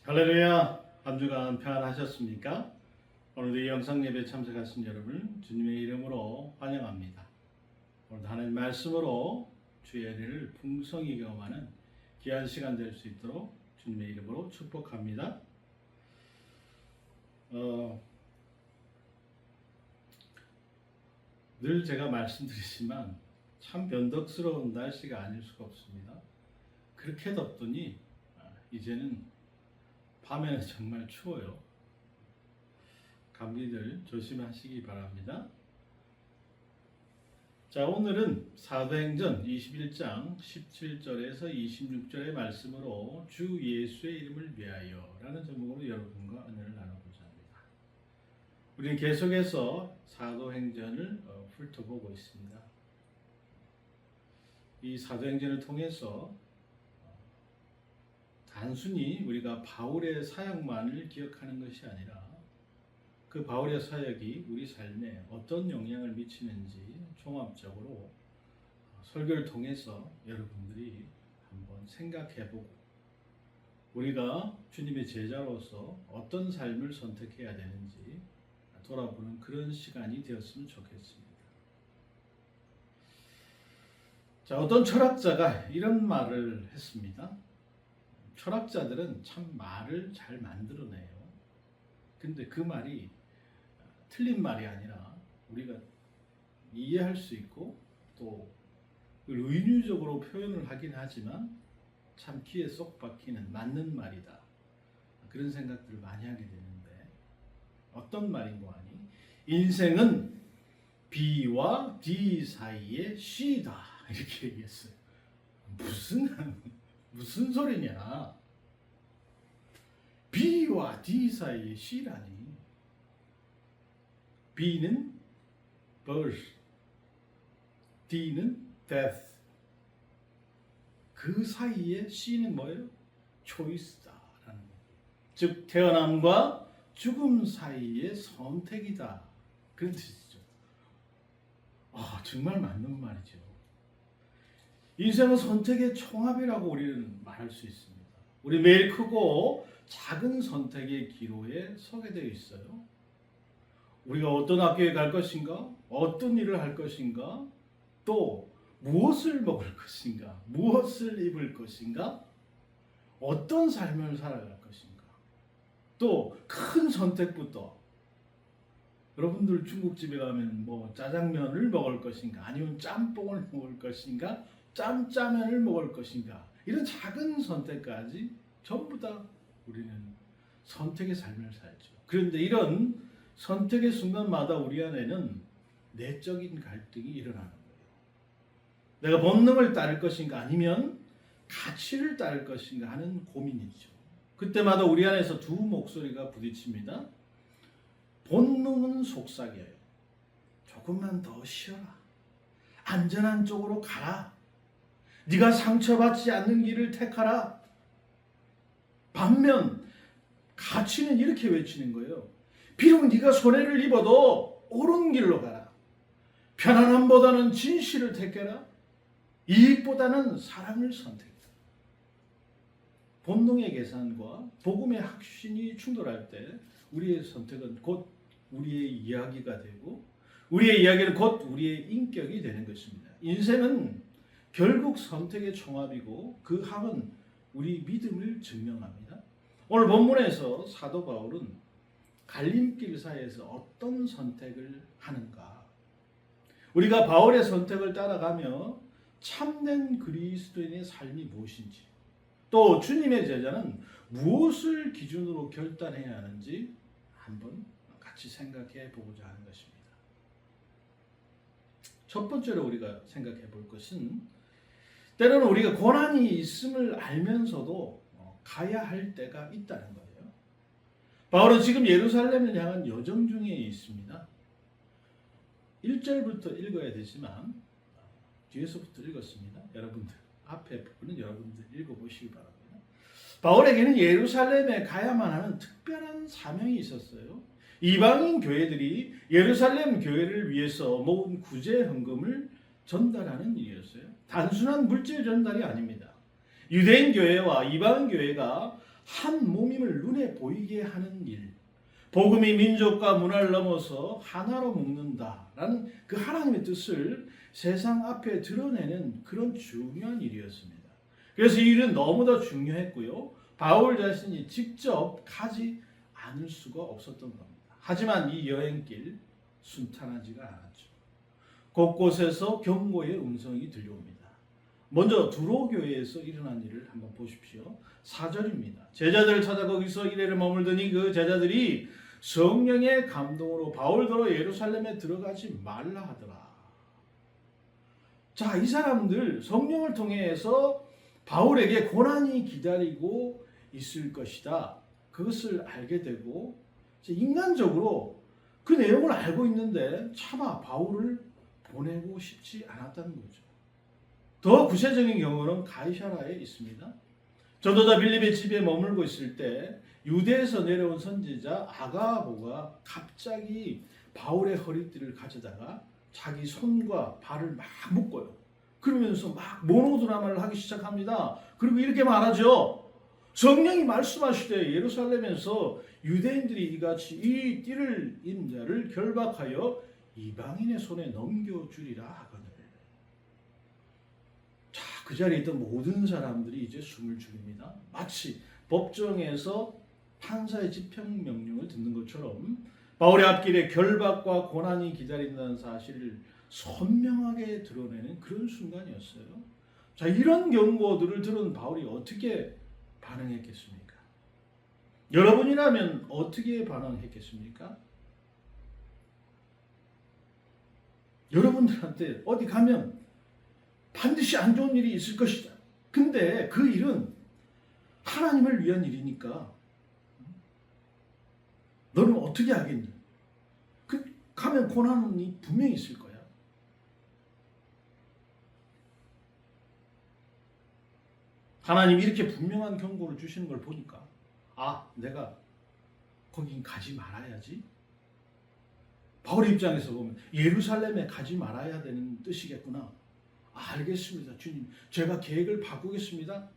할렐루야! 한 주간 평안하셨습니까? 오늘도 이 영상 예배에 참석하신 여러분 주님의 이름으로 환영합니다. 오늘도 하나님 말씀으로 주의 은혜를 풍성히 경험하는 귀한 시간 될 수 있도록 주님의 이름으로 축복합니다. 늘 제가 말씀드리지만 참 변덕스러운 날씨가 아닐 수가 없습니다. 그렇게 덥더니 이제는 밤에는 정말 추워요. 감기들 조심하시기 바랍니다. 자, 오늘은 사도행전 21장 17절에서 26절의 말씀으로 주 예수의 이름을 위하여 라는 제목으로 여러분과 은혜를 나눠보자 합니다. 우리는 계속해서 사도행전을 훑어보고 있습니다. 이 사도행전을 통해서 단순히 우리가 바울의 사역만을 기억하는 것이 아니라 그 바울의 사역이 우리 삶에 어떤 영향을 미치는지 종합적으로 설교를 통해서 여러분들이 한번 생각해보고 우리가 주님의 제자로서 어떤 삶을 선택해야 되는지 돌아보는 그런 시간이 되었으면 좋겠습니다. 자, 어떤 철학자가 이런 말을 했습니다. 철학자들은 참 말을 잘 만들어내요. 근데 그 말이 틀린 말이 아니라 우리가 이해할 수 있고 또 의유적으로 표현을 하긴 하지만 참 귀에 쏙 박히는 맞는 말이다. 그런 생각들을 많이 하게 되는데 어떤 말인고 하니 인생은 B와 D 사이의 C다 이렇게 얘기했어요. 무슨 소리냐? B와 D 사이의 C라니. B는 birth, D는 death. 그 사이에 C는 뭐예요? choice다라는 거예요. 즉 태어남과 죽음 사이의 선택이다. 그런 뜻이죠. 정말 맞는 말이죠. 인생은 선택의 총합이라고 우리는 말할 수 있습니다. 우리 매일 크고 작은 선택의 기로에 서게 되어 있어요. 우리가 어떤 학교에 갈 것인가, 어떤 일을 할 것인가, 또 무엇을 먹을 것인가, 무엇을 입을 것인가, 어떤 삶을 살아갈 것인가, 또 큰 선택부터 여러분들 중국집에 가면 뭐 짜장면을 먹을 것인가, 아니면 짬뽕을 먹을 것인가, 짬짜면을 먹을 것인가, 이런 작은 선택까지 전부 다 우리는 선택의 삶을 살죠. 그런데 이런 선택의 순간마다 우리 안에는 내적인 갈등이 일어나는 거예요. 내가 본능을 따를 것인가 아니면 가치를 따를 것인가 하는 고민이죠. 그때마다 우리 안에서 두 목소리가 부딪힙니다. 본능은 속삭여요. 조금만 더 쉬어라. 안전한 쪽으로 가라. 네가 상처받지 않는 길을 택하라. 반면 가치는 이렇게 외치는 거예요. 비록 네가 손해를 입어도 옳은 길로 가라. 편안함보다는 진실을 택해라. 이익보다는 사랑을 선택해라. 본능의 계산과 복음의 확신이 충돌할 때 우리의 선택은 곧 우리의 이야기가 되고 우리의 이야기는 곧 우리의 인격이 되는 것입니다. 인생은 결국 선택의 총합이고 그 합은 우리 믿음을 증명합니다. 오늘 본문에서 사도 바울은 갈림길 사이에서 어떤 선택을 하는가, 우리가 바울의 선택을 따라가며 참된 그리스도인의 삶이 무엇인지, 또 주님의 제자는 무엇을 기준으로 결단해야 하는지 한번 같이 생각해 보고자 하는 것입니다. 첫 번째로 우리가 생각해 볼 것은 때로는 우리가 고난이 있음을 알면서도 가야 할 때가 있다는 거예요. 바울은 지금 예루살렘을 향한 여정 중에 있습니다. 1절부터 읽어야 되지만 뒤에서부터 읽었습니다. 여러분들 앞에 부분은 여러분들 읽어보시기 바랍니다. 바울에게는 예루살렘에 가야만 하는 특별한 사명이 있었어요. 이방인 교회들이 예루살렘 교회를 위해서 모은 구제 헌금을 전달하는 일이었어요. 단순한 물질 전달이 아닙니다. 유대인 교회와 이방인 교회가 한 몸임을 눈에 보이게 하는 일, 복음이 민족과 문화를 넘어서 하나로 묶는다라는 그 하나님의 뜻을 세상 앞에 드러내는 그런 중요한 일이었습니다. 그래서 이 일은 너무나 중요했고요. 바울 자신이 직접 가지 않을 수가 없었던 겁니다. 하지만 이 여행길 순탄하지가 않았죠. 곳곳에서 경고의 음성이 들려옵니다. 먼저 두로 교회에서 일어난 일을 한번 보십시오. 4절입니다. 제자들을 찾아 거기서 이래를 머물더니 그 제자들이 성령의 감동으로 바울더러 예루살렘에 들어가지 말라 하더라. 자, 이 사람들 성령을 통해서 바울에게 고난이 기다리고 있을 것이다. 그것을 알게 되고 인간적으로 그 내용을 알고 있는데 차마 바울을 보내고 싶지 않았다는 거죠. 더 구체적인 경우는 가이사라에 있습니다. 전도자 빌립의 집에 머물고 있을 때 유대에서 내려온 선지자 아가보가 갑자기 바울의 허리띠를 가져다가 자기 손과 발을 막 묶어요. 그러면서 막 모노드라마를 하기 시작합니다. 그리고 이렇게 말하죠. 성령이 말씀하시되 예루살렘에서 유대인들이 이같이 이 띠를 인 자를 결박하여 이방인의 손에 넘겨주리라 하거늘. 자, 그 자리에 있던 모든 사람들이 이제 숨을 죽입니다. 마치 법정에서 판사의 집행 명령을 듣는 것처럼 바울의 앞길에 결박과 고난이 기다린다는 사실을 선명하게 드러내는 그런 순간이었어요. 자, 이런 경고들을 들은 바울이 어떻게 반응했겠습니까? 여러분이라면 어떻게 반응했겠습니까? 여러분들한테 어디 가면 반드시 안 좋은 일이 있을 것이다. 근데 그 일은 하나님을 위한 일이니까 너는 어떻게 하겠니? 가면 고난이 분명히 있을 거야. 하나님이 이렇게 분명한 경고를 주시는 걸 보니까 내가 거긴 가지 말아야지. 바울의 입장에서 보면 예루살렘에 가지 말아야 되는 뜻이겠구나. 알겠습니다. 주님, 제가 계획을 바꾸겠습니다.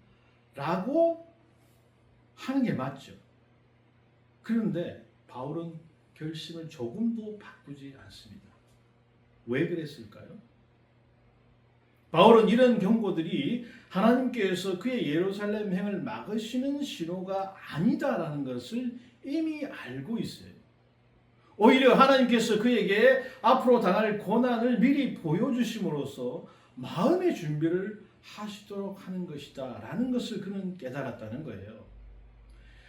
라고 하는 게 맞죠. 그런데 바울은 결심을 조금도 바꾸지 않습니다. 왜 그랬을까요? 바울은 이런 경고들이 하나님께서 그의 예루살렘 행을 막으시는 신호가 아니다라는 것을 이미 알고 있어요. 오히려 하나님께서 그에게 앞으로 당할 고난을 미리 보여주심으로써 마음의 준비를 하시도록 하는 것이다 라는 것을 그는 깨달았다는 거예요.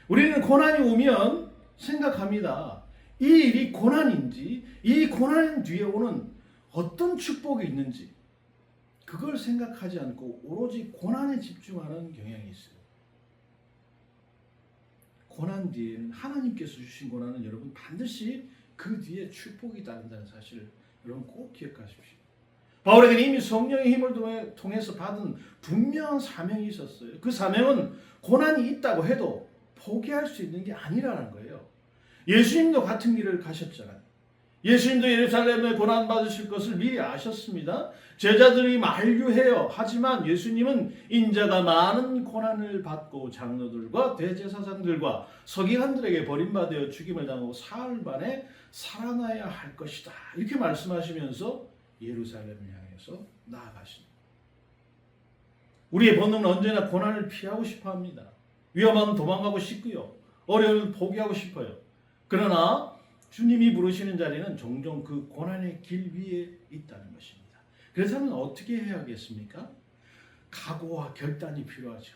우리는 고난이 오면 생각합니다. 이 일이 고난인지, 이 고난 뒤에 오는 어떤 축복이 있는지 그걸 생각하지 않고 오로지 고난에 집중하는 경향이 있어요. 고난 뒤에는 하나님께서 주신 고난은 여러분 반드시 그 뒤에 축복이 따른다는 사실을 여러분 꼭 기억하십시오. 바울에게는 이미 성령의 힘을 통해서 받은 분명한 사명이 있었어요. 그 사명은 고난이 있다고 해도 포기할 수 있는 게 아니라는 거예요. 예수님도 같은 길을 가셨잖아요. 예수님도 예루살렘에 고난 받으실 것을 미리 아셨습니다. 제자들이 만류해요. 하지만 예수님은 인자가 많은 고난을 받고 장로들과 대제사장들과 서기관들에게 버림받아 죽임을 당하고 사흘 만에 살아나야 할 것이다. 이렇게 말씀하시면서 예루살렘을 향해서 나아가십니다. 우리의 본능은 언제나 고난을 피하고 싶어 합니다. 위험하면 도망가고 싶고요. 어려움을 포기하고 싶어요. 그러나 주님이 부르시는 자리는 종종 그 고난의 길 위에 있다는 것입니다. 그렇다면 어떻게 해야겠습니까? 각오와 결단이 필요하죠.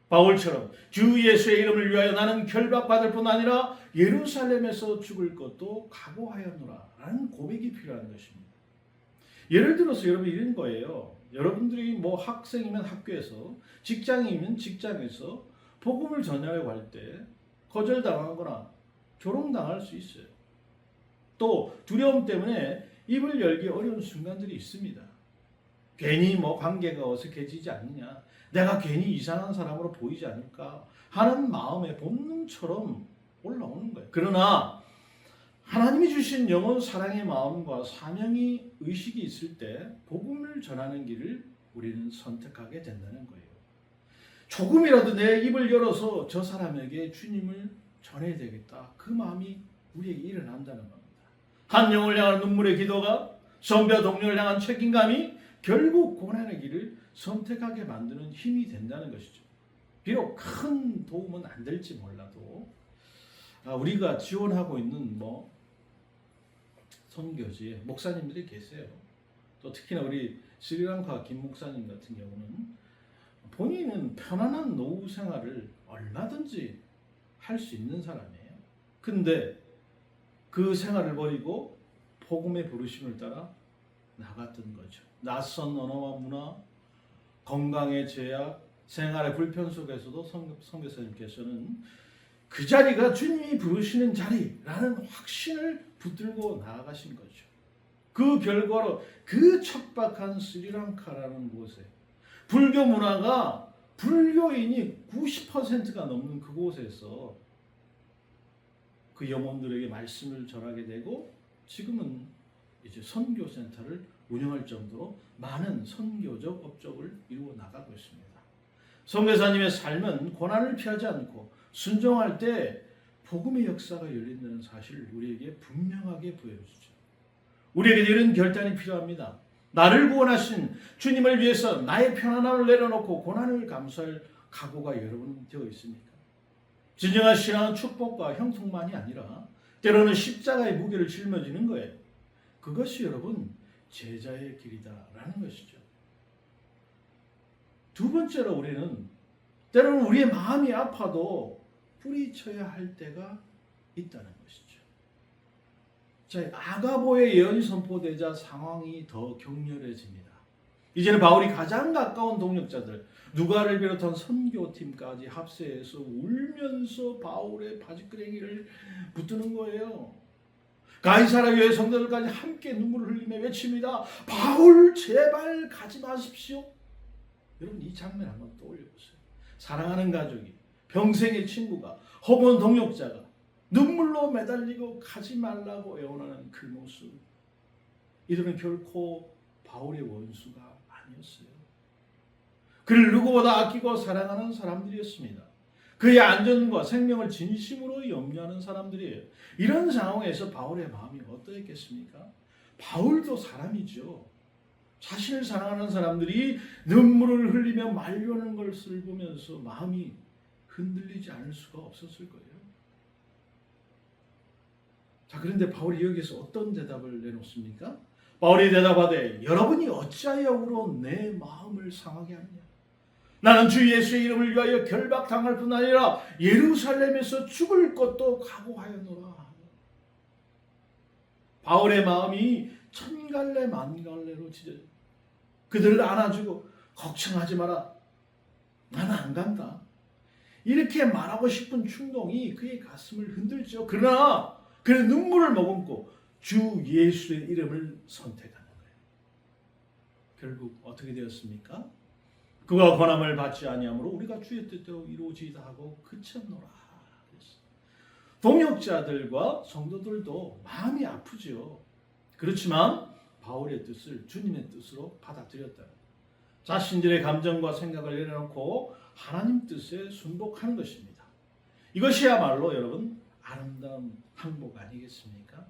바울처럼 주 예수의 이름을 위하여 나는 결박받을 뿐 아니라 예루살렘에서 죽을 것도 각오하였노라 라는 고백이 필요한 것입니다. 예를 들어서 여러분 이런 거예요. 여러분들이 학생이면 학교에서, 직장이면 직장에서 복음을 전하려고 할 때 거절당하거나 조롱당할 수 있어요. 또 두려움 때문에 입을 열기 어려운 순간들이 있습니다. 괜히 관계가 어색해지지 않느냐, 내가 괜히 이상한 사람으로 보이지 않을까 하는 마음의 본능처럼 올라오는 거예요. 그러나 하나님이 주신 영원 사랑의 마음과 사명이 의식이 있을 때 복음을 전하는 길을 우리는 선택하게 된다는 거예요. 조금이라도 내 입을 열어서 저 사람에게 주님을 전해야 되겠다. 그 마음이 우리에게 일어난다는 겁니다. 한 영을 향한 눈물의 기도가 선배와 동료를 향한 책임감이 결국 고난의 길을 선택하게 만드는 힘이 된다는 것이죠. 비록 큰 도움은 안 될지 몰라도 우리가 지원하고 있는 선교지에 목사님들이 계세요. 또 특히나 우리 스리랑카 김 목사님 같은 경우는 본인은 편안한 노후 생활을 얼마든지 할 수 있는 사람이에요. 근데 그 생활을 버리고 복음의 부르심을 따라 나갔던 거죠. 낯선 언어와 문화, 건강의 제약, 생활의 불편 속에서도 선교사님께서는 그 자리가 주님이 부르시는 자리라는 확신을 붙들고 나아가신 거죠. 그 결과로 그 척박한 스리랑카라는 곳에 불교 문화가 불교인이 90%가 넘는 그곳에서 그 영혼들에게 말씀을 전하게 되고 지금은 이제 선교센터를 운영할 정도로 많은 선교적 업적을 이루어 나가고 있습니다. 선교사님의 삶은 고난을 피하지 않고 순종할 때 복음의 역사가 열린다는 사실을 우리에게 분명하게 보여주죠. 우리에게 이런 결단이 필요합니다. 나를 구원하신 주님을 위해서 나의 편안함을 내려놓고 고난을 감수할 각오가 여러분 되어 있습니까? 진정한 신앙은 축복과 형통만이 아니라 때로는 십자가의 무게를 짊어지는 거예요. 그것이 여러분 제자의 길이다라는 것이죠. 두 번째로 우리는 때로는 우리의 마음이 아파도 뿌리쳐야 할 때가 있다는 것이죠. 자, 아가보의 예언이 선포되자 상황이 더 격렬해집니다. 이제는 바울이 가장 가까운 동역자들 누가를 비롯한 선교팀까지 합세해서 울면서 바울의 바지끄레기를 붙드는 거예요. 가이사랴 교회 성도들까지 함께 눈물을 흘리며 외칩니다. 바울 제발 가지 마십시오. 여러분 이 장면 한번 떠올려 보세요. 사랑하는 가족이, 평생의 친구가, 혹은 동역자가 눈물로 매달리고 가지 말라고 애원하는 그 모습. 이들은 결코 바울의 원수가 아니었어요. 그를 누구보다 아끼고 사랑하는 사람들이었습니다. 그의 안전과 생명을 진심으로 염려하는 사람들이에요. 이런 상황에서 바울의 마음이 어떠했겠습니까? 바울도 사람이죠. 자신을 사랑하는 사람들이 눈물을 흘리며 말려하는 것을 보면서 마음이 흔들리지 않을 수가 없었을 거예요. 자, 그런데 바울이 여기서 어떤 대답을 내놓습니까? 바울이 대답하되 여러분이 어찌하여 울어 내 마음을 상하게 하느냐? 나는 주 예수의 이름을 위하여 결박당할 뿐 아니라 예루살렘에서 죽을 것도 각오하였노라. 바울의 마음이 천갈래 만갈래로 찢어져. 그들을 안아주고 걱정하지 마라. 나는 안 간다. 이렇게 말하고 싶은 충동이 그의 가슴을 흔들죠. 그러나 그는 눈물을 머금고 주 예수의 이름을 선택하는 거예요. 결국 어떻게 되었습니까? 그가 권함을 받지 아니하므로 우리가 주의 뜻대로 이루어지이다 하고 그쳤노라. 동역자들과 성도들도 마음이 아프죠. 그렇지만 바울의 뜻을 주님의 뜻으로 받아들였다. 자신들의 감정과 생각을 내려놓고 하나님 뜻에 순복하는 것입니다. 이것이야말로 여러분 아름다운 항복 아니겠습니까?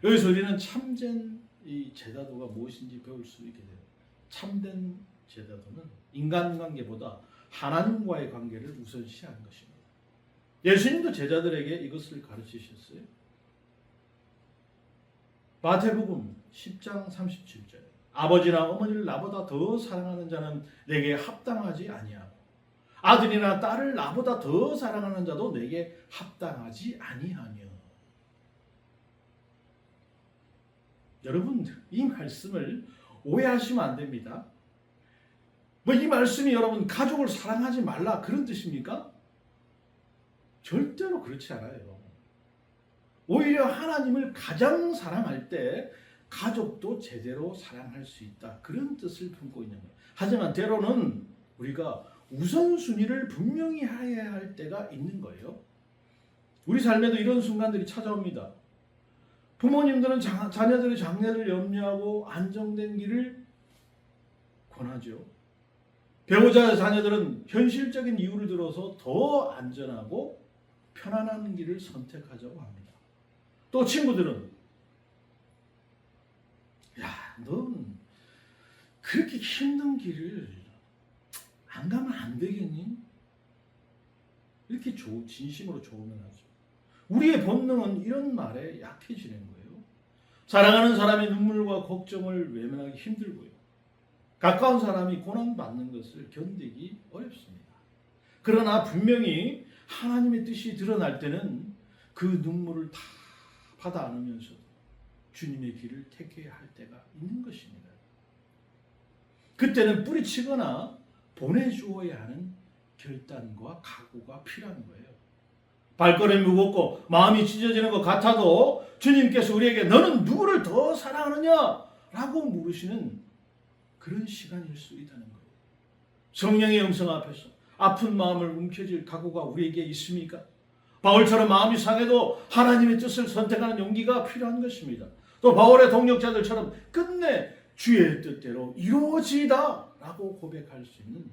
여기서 우리는 참된 이 제자도가 무엇인지 배울 수 있게 돼요. 참된 제자도는 인간관계보다 하나님과의 관계를 우선시하는 것입니다. 예수님도 제자들에게 이것을 가르치셨어요. 마태복음 10장 37절 아버지나 어머니를 나보다 더 사랑하는 자는 내게 합당하지 아니하고 아들이나 딸을 나보다 더 사랑하는 자도 내게 합당하지 아니하며. 여러분 이 말씀을 오해하시면 안 됩니다. 이 말씀이 여러분 가족을 사랑하지 말라 그런 뜻입니까? 절대로 그렇지 않아요. 오히려 하나님을 가장 사랑할 때 가족도 제대로 사랑할 수 있다. 그런 뜻을 품고 있는 거예요. 하지만 때로는 우리가 우선순위를 분명히 해야 할 때가 있는 거예요. 우리 삶에도 이런 순간들이 찾아옵니다. 부모님들은 자녀들의 장래를 염려하고 안정된 길을 권하죠. 배우자 자녀들은 현실적인 이유를 들어서 더 안전하고 편안한 길을 선택하자고 합니다. 또 친구들은 야, 넌 그렇게 힘든 길을 안 가면 안 되겠니? 이렇게 진심으로 조언을 하죠. 우리의 본능은 이런 말에 약해지는 거예요. 사랑하는 사람의 눈물과 걱정을 외면하기 힘들고요. 가까운 사람이 고난받는 것을 견디기 어렵습니다. 그러나 분명히 하나님의 뜻이 드러날 때는 그 눈물을 다 받아 안으면서도 주님의 길을 택해야 할 때가 있는 것입니다. 그때는 뿌리치거나 보내주어야 하는 결단과 각오가 필요한 거예요. 발걸음이 무겁고 마음이 찢어지는 것 같아도 주님께서 우리에게 너는 누구를 더 사랑하느냐? 라고 물으시는 그런 시간일 수 있다는 거예요. 성령의 영성 앞에서 아픈 마음을 움켜쥘 각오가 우리에게 있습니까? 바울처럼 마음이 상해도 하나님의 뜻을 선택하는 용기가 필요한 것입니다. 또 바울의 동역자들처럼 끝내 주의 뜻대로 이루어지다 라고 고백할 수 있는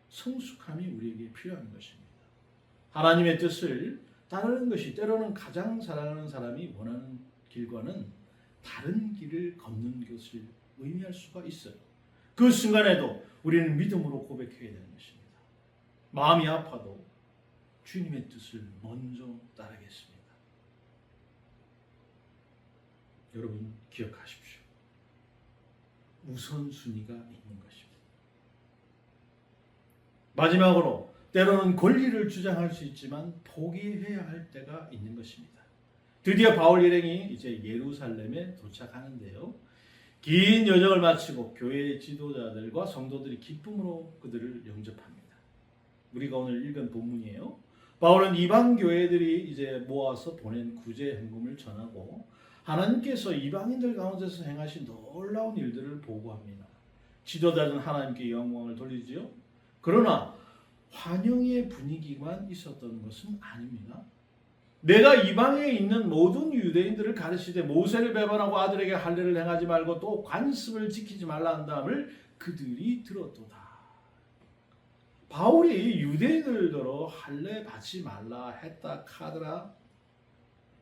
성숙함이 우리에게 필요한 것입니다. 하나님의 뜻을 따르는 것이 때로는 가장 사랑하는 사람이 원하는 길과는 다른 길을 걷는 것을 의미할 수가 있어요. 그 순간에도 우리는 믿음으로 고백해야 되는 것입니다. 마음이 아파도 주님의 뜻을 먼저 따르겠습니다. 여러분 기억하십시오. 우선순위가 있는 것입니다. 마지막으로 때로는 권리를 주장할 수 있지만 포기해야 할 때가 있는 것입니다. 드디어 바울 일행이 이제 예루살렘에 도착하는데요. 긴 여정을 마치고 교회의 지도자들과 성도들이 기쁨으로 그들을 영접합니다. 우리가 오늘 읽은 본문이에요. 바울은 이방 교회들이 이제 모아서 보낸 구제 헌금을 전하고 하나님께서 이방인들 가운데서 행하신 놀라운 일들을 보고합니다. 지도자는 하나님께 영광을 돌리지요. 그러나 환영의 분위기만 있었던 것은 아닙니다. 내가 이방에 있는 모든 유대인들을 가르치되 모세를 배반하고 아들에게 할례를 행하지 말고 또 관습을 지키지 말라 한다음을 그들이 들었도다. 바울이 유대인들더러 할례 받지 말라 했다 카더라.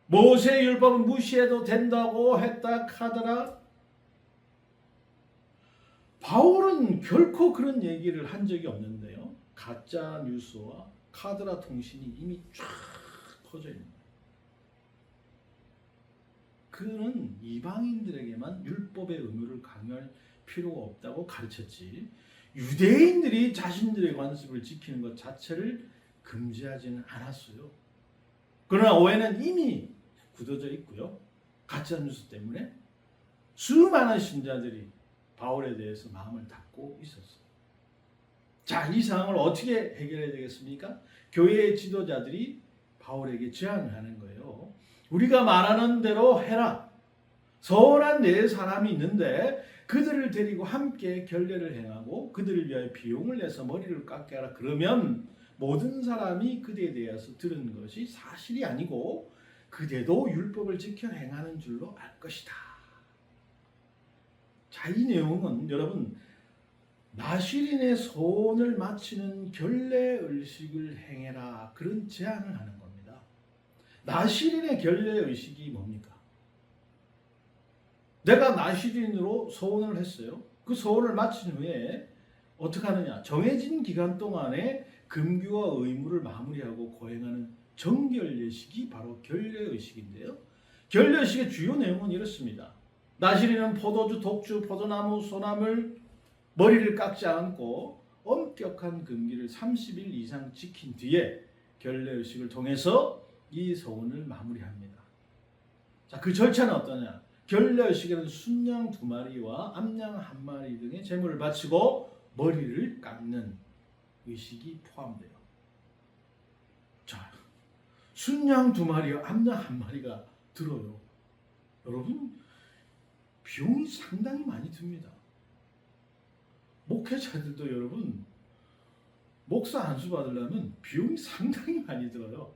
모세의 율법은 무시해도 된다고 했다 카더라. 바울은 결코 그런 얘기를 한 적이 없는데요. 가짜 뉴스와 카더라 통신이 이미 쫙 퍼져 있는 거예요. 그는 이방인들에게만 율법의 의무를 강요할 필요가 없다고 가르쳤지 유대인들이 자신들의 관습을 지키는 것 자체를 금지하지는 않았어요. 그러나 오해는 이미 굳어져 있고요. 가짜 뉴스 때문에 수많은 신자들이 바울에 대해서 마음을 닫고 있었어요. 자, 이 상황을 어떻게 해결해야 되겠습니까? 교회의 지도자들이 바울에게 제안을 하는 거예요. 우리가 말하는 대로 해라. 서운한 네 사람이 있는데 그들을 데리고 함께 결례를 행하고 그들을 위하여 비용을 내서 머리를 깎게 하라. 그러면 모든 사람이 그대에 대해서 들은 것이 사실이 아니고 그대도 율법을 지켜 행하는 줄로 알 것이다. 자, 이 내용은 여러분 나실인의 소원을 마치는 결례 의식을 행해라 그런 제안을 하는 겁니다. 나실인의 결례 의식이 뭡니까? 내가 나실인으로 소원을 했어요. 그 소원을 마친 후에 어떻게 하느냐? 정해진 기간 동안에 금규와 의무를 마무리하고 거행하는 정결 예식이 바로 결례 의식인데요. 결례 의식의 주요 내용은 이렇습니다. 나실인은 포도주, 독주, 포도나무, 소나물, 머리를 깎지 않고 엄격한 금기를 30일 이상 지킨 뒤에 결례 의식을 통해서 이 소원을 마무리합니다. 자, 그 절차는 어떠냐? 결례 의식에는 순양 2마리와 암양 1마리 등의 제물을 바치고 머리를 깎는 의식이 포함돼요. 자, 순양 2마리와 암양 1마리가 들어요. 여러분, 비용이 상당히 많이 듭니다. 목회자들도 여러분, 목사 안수 받으려면 비용이 상당히 많이 들어요.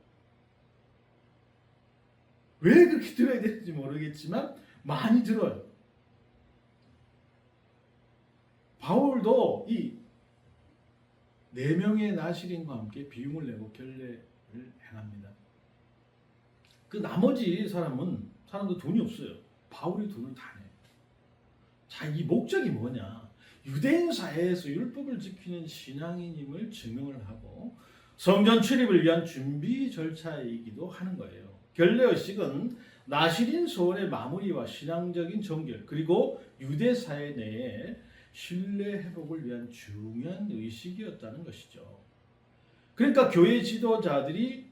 왜 그렇게 들어야 되는지 모르겠지만 많이 들어요. 바울도 이 4명의 나시린과 함께 비용을 내고 결례를 행합니다. 그 나머지 사람도 돈이 없어요. 바울이 돈을 다 내요. 자, 이 목적이 뭐냐? 유대인 사회에서 율법을 지키는 신앙인임을 증명을 하고 성전 출입을 위한 준비 절차이기도 하는 거예요. 결례의식은 나시린 소원의 마무리와 신앙적인 정결 그리고 유대 사회 내에 신뢰 회복을 위한 중요한 의식이었다는 것이죠. 그러니까 교회 지도자들이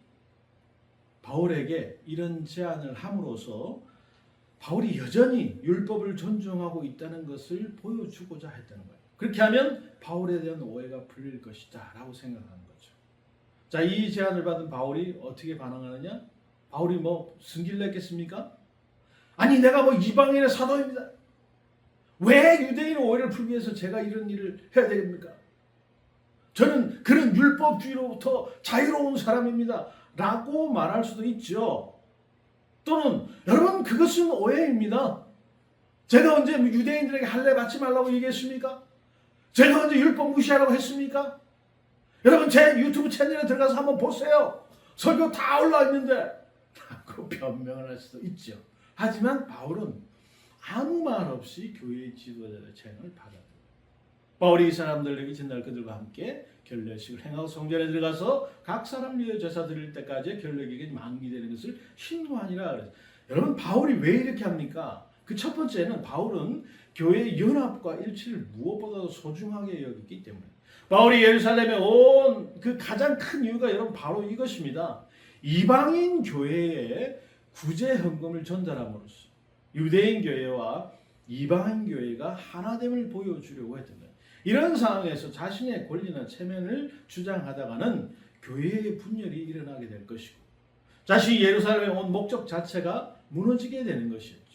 바울에게 이런 제안을 함으로써 바울이 여전히 율법을 존중하고 있다는 것을 보여주고자 했다는 거예요. 그렇게 하면 바울에 대한 오해가 풀릴 것이다 라고 생각하는 거죠. 자, 이 제안을 받은 바울이 어떻게 반응하느냐? 바울이 뭐 승기를 냈겠습니까? 아니, 내가 뭐 이방인의 사도입니다. 왜 유대인 오해를 풀기 위해서 제가 이런 일을 해야 되겠습니까? 저는 그런 율법주의로부터 자유로운 사람입니다 라고 말할 수도 있죠. 또는 여러분, 그것은 오해입니다. 제가 언제 유대인들에게 할례 받지 말라고 얘기했습니까? 제가 언제 율법 무시하라고 했습니까? 여러분, 제 유튜브 채널에 들어가서 한번 보세요. 설교 다 올라와 있는데 라고 변명을 할 수도 있죠. 하지만 바울은 아무 말 없이 교회의 지도자들의 제안을 받아들여요. 바울이 이 사람들에게 전날 그들과 함께 결례식을 행하고 성전에 들어가서 각 사람 위에 제사 드릴 때까지 결례식이 만기되는 것을 신고하니라 그랬어요. 여러분, 바울이 왜 이렇게 합니까? 그 첫 번째는 바울은 교회의 연합과 일치를 무엇보다도 소중하게 여겼기 때문에. 바울이 예루살렘에 온 그 가장 큰 이유가 여러분 바로 이것입니다. 이방인 교회에 구제 헌금을 전달함으로써 유대인 교회와 이방인 교회가 하나됨을 보여주려고 했던 거예요. 이런 상황에서 자신의 권리나 체면을 주장하다가는 교회의 분열이 일어나게 될 것이고 자신이 예루살렘에 온 목적 자체가 무너지게 되는 것이었죠.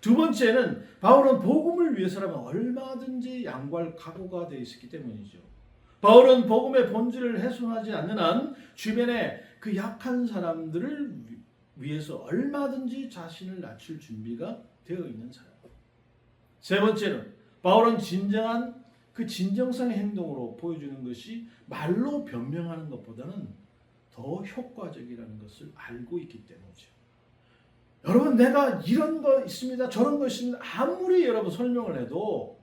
두 번째는 바울은 복음을 위해서라면 얼마든지 양보할 각오가 되어 있었기 때문이죠. 바울은 복음의 본질을 훼손하지 않는 한 주변에 그 약한 사람들을 위해서 얼마든지 자신을 낮출 준비가 되어 있는 사람. 세 번째는 바울은 진정한 그 진정성의 행동으로 보여주는 것이 말로 변명하는 것보다는 더 효과적이라는 것을 알고 있기 때문이죠. 여러분, 내가 이런 거 있습니다, 저런 거 있습니다, 아무리 여러분 설명을 해도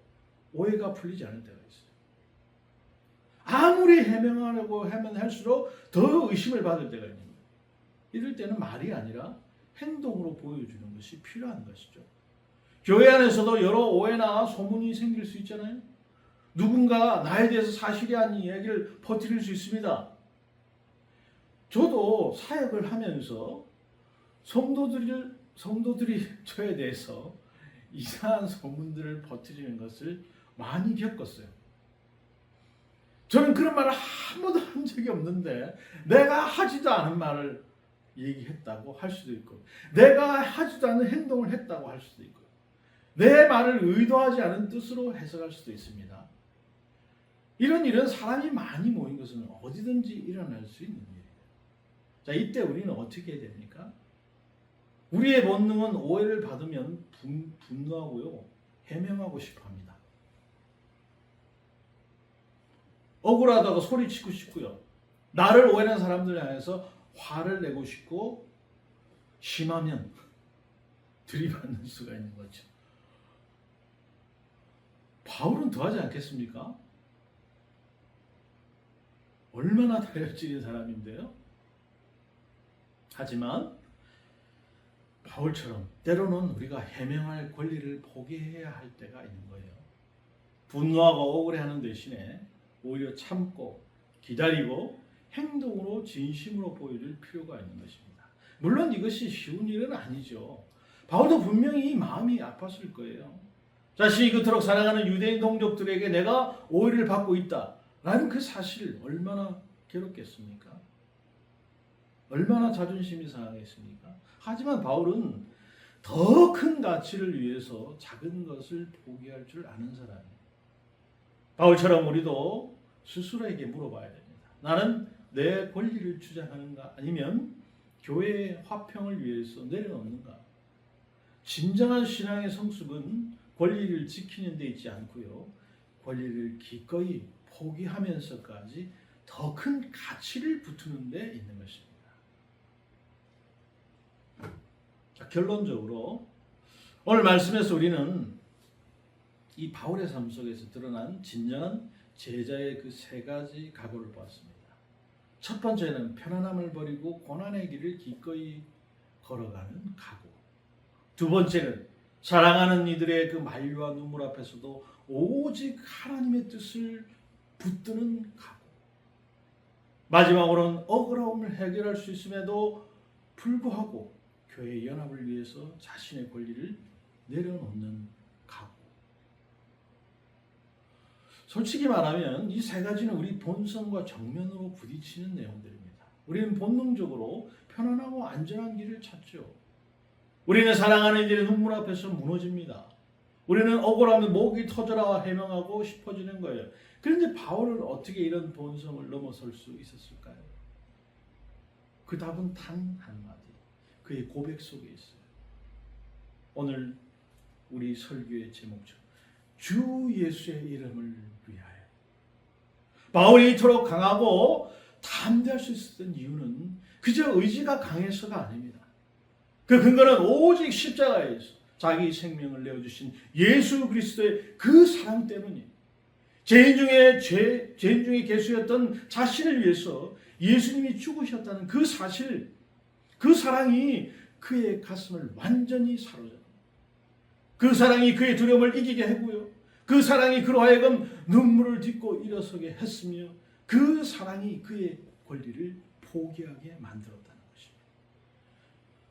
오해가 풀리지 않을 때가 있어요. 아무리 해명하려고 하면 할수록 더 의심을 받을 때가 있는 거예요. 이럴 때는 말이 아니라 행동으로 보여주는 것이 필요한 것이죠. 교회 안에서도 여러 오해나 소문이 생길 수 있잖아요. 누군가 나에 대해서 사실이 아닌 이야기를 퍼뜨릴 수 있습니다. 저도 사역을 하면서 성도들이 저에 대해서 이상한 소문들을 퍼뜨리는 것을 많이 겪었어요. 저는 그런 말을 한 번도 한 적이 없는데 내가 하지도 않은 말을 얘기했다고 할 수도 있고 내가 하지도 않은 행동을 했다고 할 수도 있고 내 말을 의도하지 않은 뜻으로 해석할 수도 있습니다. 이런 일은 사람이 많이 모인 것은 어디든지 일어날 수 있는 일이에요. 자, 이때 우리는 어떻게 해야 됩니까? 우리의 본능은 오해를 받으면 분노하고요, 해명하고 싶어합니다. 억울하다고 소리치고 싶고요, 나를 오해한 사람들 향해서 화를 내고 싶고 심하면 들이받는 수가 있는 거죠. 바울은 더하지 않겠습니까? 얼마나 다혈질인 사람인데요. 하지만 바울처럼 때로는 우리가 해명할 권리를 포기해야 할 때가 있는 거예요. 분노하고 억울해하는 대신에 오히려 참고 기다리고 행동으로 진심으로 보여줄 필요가 있는 것입니다. 물론 이것이 쉬운 일은 아니죠. 바울도 분명히 마음이 아팠을 거예요. 자신이 그토록 사랑하는 유대인 동족들에게 내가 오해를 받고 있다라는 그 사실 얼마나 괴롭겠습니까? 얼마나 자존심이 상하겠습니까? 하지만 바울은 더 큰 가치를 위해서 작은 것을 포기할 줄 아는 사람이에요. 바울처럼 우리도 스스로에게 물어봐야 됩니다. 나는 내 권리를 주장하는가? 아니면 교회의 화평을 위해서 내려놓는가? 진정한 신앙의 성숙은 권리를 지키는 데 있지 않고요, 권리를 기꺼이 포기하면서까지 더 큰 가치를 붙이는 데 있는 것입니다. 자, 결론적으로 오늘 말씀에서 우리는 이 바울의 삶 속에서 드러난 진정한 제자의 그 세 가지 각오를 보았습니다. 첫 번째는 편안함을 버리고 고난의 길을 기꺼이 걸어가는 각오. 두 번째는 사랑하는 이들의 그 만류와 눈물 앞에서도 오직 하나님의 뜻을 붙드는 각오. 마지막으로는 억울함을 해결할 수 있음에도 불구하고 교회의 연합을 위해서 자신의 권리를 내려놓는 각오. 솔직히 말하면 이 세 가지는 우리 본성과 정면으로 부딪히는 내용들입니다. 우리는 본능적으로 편안하고 안전한 길을 찾죠. 우리는 사랑하는 이들의 눈물 앞에서 무너집니다. 우리는 억울하면 목이 터져라 해명하고 싶어지는 거예요. 그런데 바울은 어떻게 이런 본성을 넘어설 수 있었을까요? 그 답은 단 한마디, 그의 고백 속에 있어요. 오늘 우리 설교의 제목처럼 주 예수의 이름을 위하여. 바울이 이토록 강하고 담대할 수 있었던 이유는 그저 의지가 강해서가 아닙니다. 그 근거는 오직 십자가에서 자기 생명을 내어주신 예수 그리스도의 그 사랑 때문이에요. 죄인 중에 괴수였던 자신을 위해서 예수님이 죽으셨다는 그 사실, 그 사랑이 그의 가슴을 완전히 사로잡습니다. 그 사랑이 그의 두려움을 이기게 했고요. 그 사랑이 그로 하여금 눈물을 딛고 일어서게 했으며 그 사랑이 그의 권리를 포기하게 만들었다는 것입니다.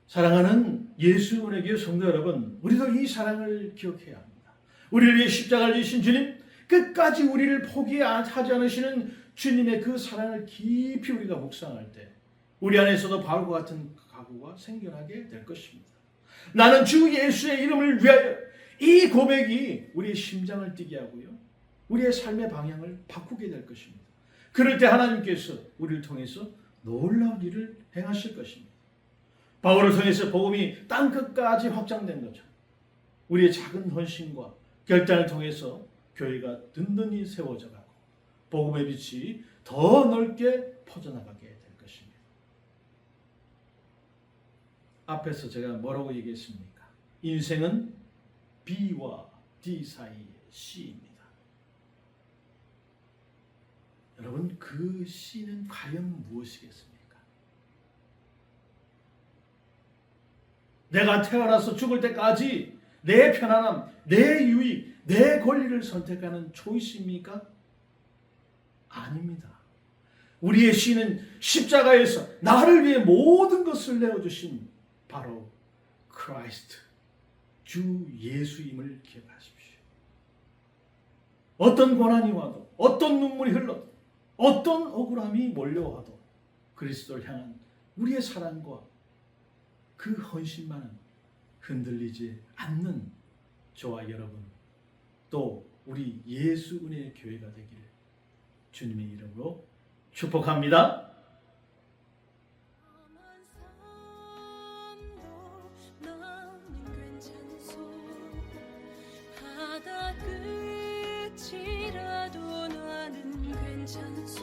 사랑하는 예수 은혜 교회 성도 여러분, 우리도 이 사랑을 기억해야 합니다. 우리를 위해 십자가를 지신 주님, 끝까지 우리를 포기하지 않으시는 주님의 그 사랑을 깊이 우리가 묵상할 때 우리 안에서도 바울과 같은 각오가 생겨나게 될 것입니다. 나는 주 예수의 이름을 위하여. 이 고백이 우리의 심장을 뛰게 하고요, 우리의 삶의 방향을 바꾸게 될 것입니다. 그럴 때 하나님께서 우리를 통해서 놀라운 일을 행하실 것입니다. 바울을 통해서 복음이 땅끝까지 확장된 것처럼 우리의 작은 헌신과 결단을 통해서 교회가 든든히 세워져 가고 복음의 빛이 더 넓게 퍼져나가게 될 것입니다. 앞에서 제가 뭐라고 얘기했습니까? 인생은 B와 D 사이의 C입니다. 여러분, 그 C는 과연 무엇이겠습니까? 내가 태어나서 죽을 때까지 내 편안함, 내 유익, 내 권리를 선택하는 초이스입니까? 아닙니다. 우리의 C는 십자가에서 나를 위해 모든 것을 내어주신 바로 크라이스트, 주 예수임을 기억하십시오. 어떤 고난이 와도, 어떤 눈물이 흘러도, 어떤 억울함이 몰려와도 그리스도를 향한 우리의 사랑과 그 헌신만은 흔들리지 않는 저와 여러분, 또 우리 예수 은혜의 교회가 되기를 주님의 이름으로 축복합니다. 바다 끝이라도 나는 괜찮소.